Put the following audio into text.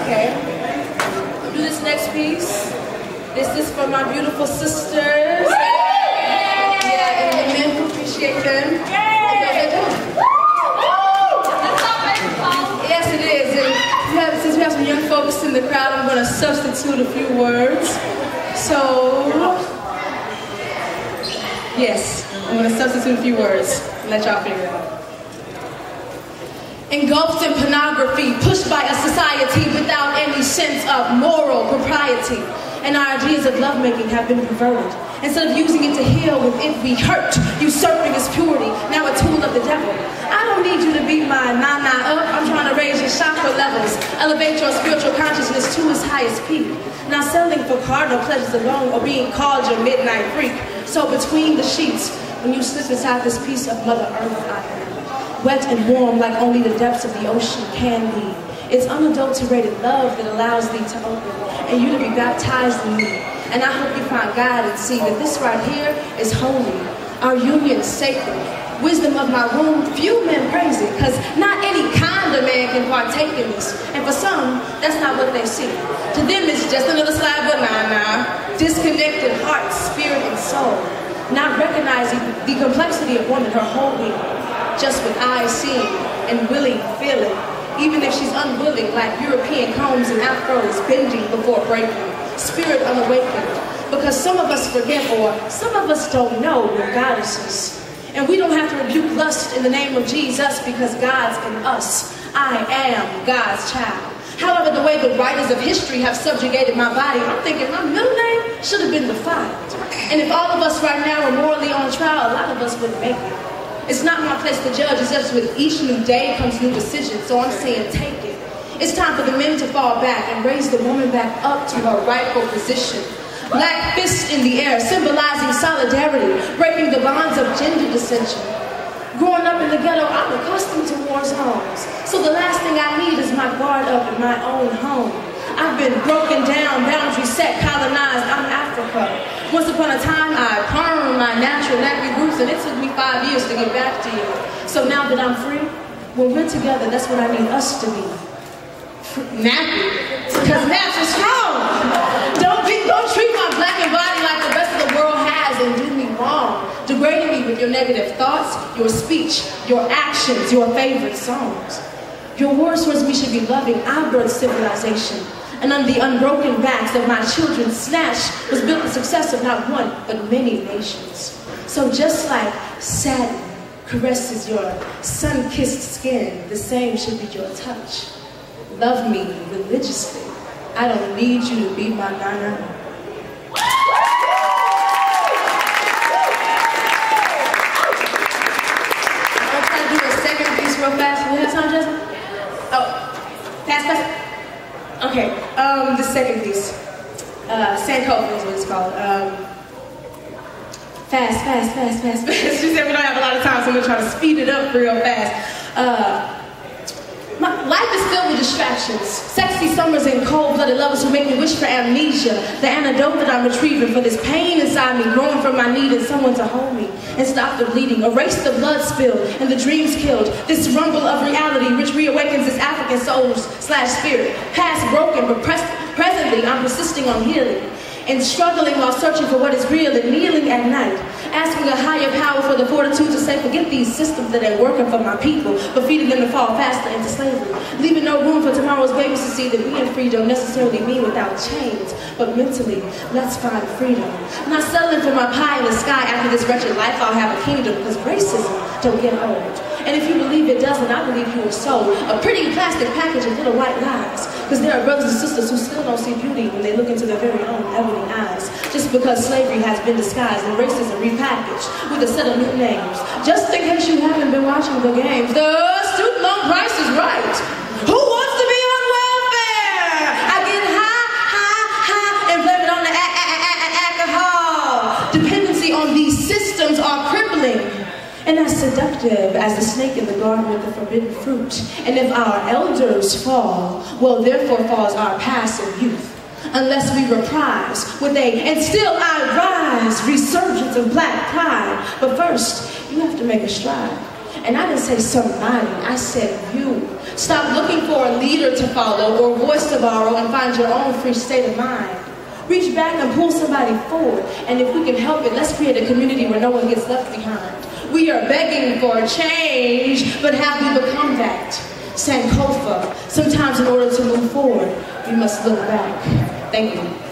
Okay. I'll do this next piece. This is for my beautiful sisters. Yeah, and the men who appreciate them. Yes, it is. And since we have some young folks in the crowd, I'm going to substitute a few words. So, yes, I'm going to substitute a few words and let y'all figure it out. Engulfed in pornography, pushed by a society without any sense of moral propriety, and our ideas of lovemaking have been perverted. Instead of using it to heal with it we hurt, usurping its purity, now a tool of the devil. I don't need you to beat my na-na up, I'm trying to raise your chakra levels, elevate your spiritual consciousness to its highest peak. Not settling for carnal pleasures alone or being called your midnight freak. So between the sheets, when you slip inside this piece of Mother Earth, I am wet and warm like only the depths of the ocean can be. It's unadulterated love that allows thee to open and you to be baptized in me. And I hope you find God and see that this right here is holy. Our union sacred. Wisdom of my womb, few men praise it, because not any kind of man can partake in this. And for some, that's not what they see. To them, it's just another slide banana, disconnected heart, spirit, and soul. Not recognizing the complexity of woman, her whole being. Just with eyes seeing and willing feeling, even if she's unwilling, like European combs and afros bending before breaking, spirit unawakened. Because some of us forget, or some of us don't know we're goddesses. And we don't have to rebuke lust in the name of Jesus because God's in us. I am God's child. However, the way the writers of history have subjugated my body, I'm thinking my middle name should have been defiled. And if all of us right now are morally on trial, a lot of us wouldn't make it. It's not my place to judge, it's just with each new day comes new decisions, so I'm saying take it. It's time for the men to fall back and raise the woman back up to her rightful position. Black fists in the air, symbolizing solidarity, breaking the bonds of gender dissension. Growing up in the ghetto, I'm accustomed to war zones, so the last thing I need is my guard up in my own home. I've been broken down, boundaries set, colonized, I'm Africa. Once upon a time, I permed my natural nappy roots, and it took me 5 years to get back to you. So now that I'm free, when we're together, that's what I need us to be. Nappy. Because naps are strong. Don't treat my blackened body like the rest of the world has and do me wrong. Degrading me with your negative thoughts, your speech, your actions, your favorite songs. Your words towards me should be loving. I birthed civilization. And on the unbroken backs of my children snatched was built the success of not one, but many nations. So just like satin caresses your sun-kissed skin, the same should be your touch. Love me religiously. I don't need you to be my nana. I'm trying to do a second piece real fast. We have time, Justin? Oh, fast. Okay, the second piece. Sankofa is what it's called. Fast. She said we don't have a lot of time, so I'm gonna try to speed it up real fast. Life is filled with distractions. Sexy summers and cold-blooded lovers who make me wish for amnesia. The antidote that I'm retrieving for this pain inside me, growing from my need in someone to hold me and stop the bleeding. Erase the blood spilled and the dreams killed. This rumble of reality which reawakens this African soul/spirit. Past broken, but presently I'm persisting on healing. And struggling while searching for what is real and kneeling at night. Asking a higher power for the fortitude to say, forget these systems that ain't working for my people, but feeding them to fall faster into slavery. Leaving no room for tomorrow's babies to see that being free don't necessarily mean without chains, but mentally, let's find freedom. Not settling for my pie in the sky after this wretched life, I'll have a kingdom, because racism don't get old. And if you believe it doesn't, I believe you are sold a pretty plastic package of little white lies. Because there are brothers and sisters who still don't see beauty when they look into their very own ebony eyes. Just because slavery has been disguised and racism repackaged with a set of new names. Just in case you haven't been watching the games, the student loan price is right. Who wants to be on welfare? I get high, and blame it on the alcohol. Dependency on these systems are crippling. And as seductive as the snake in the garden with the forbidden fruit. And if our elders fall, well, therefore falls our passive youth. Unless we reprise with and still I rise, resurgence of black pride. But first, you have to make a stride. And I didn't say somebody, I said you. Stop looking for a leader to follow or a voice to borrow and find your own free state of mind. Reach back and pull somebody forward. And if we can help it, let's create a community where no one gets left behind. We are begging for change, but have we become that? Sankofa. Sometimes in order to move forward, we must look back. Thank you.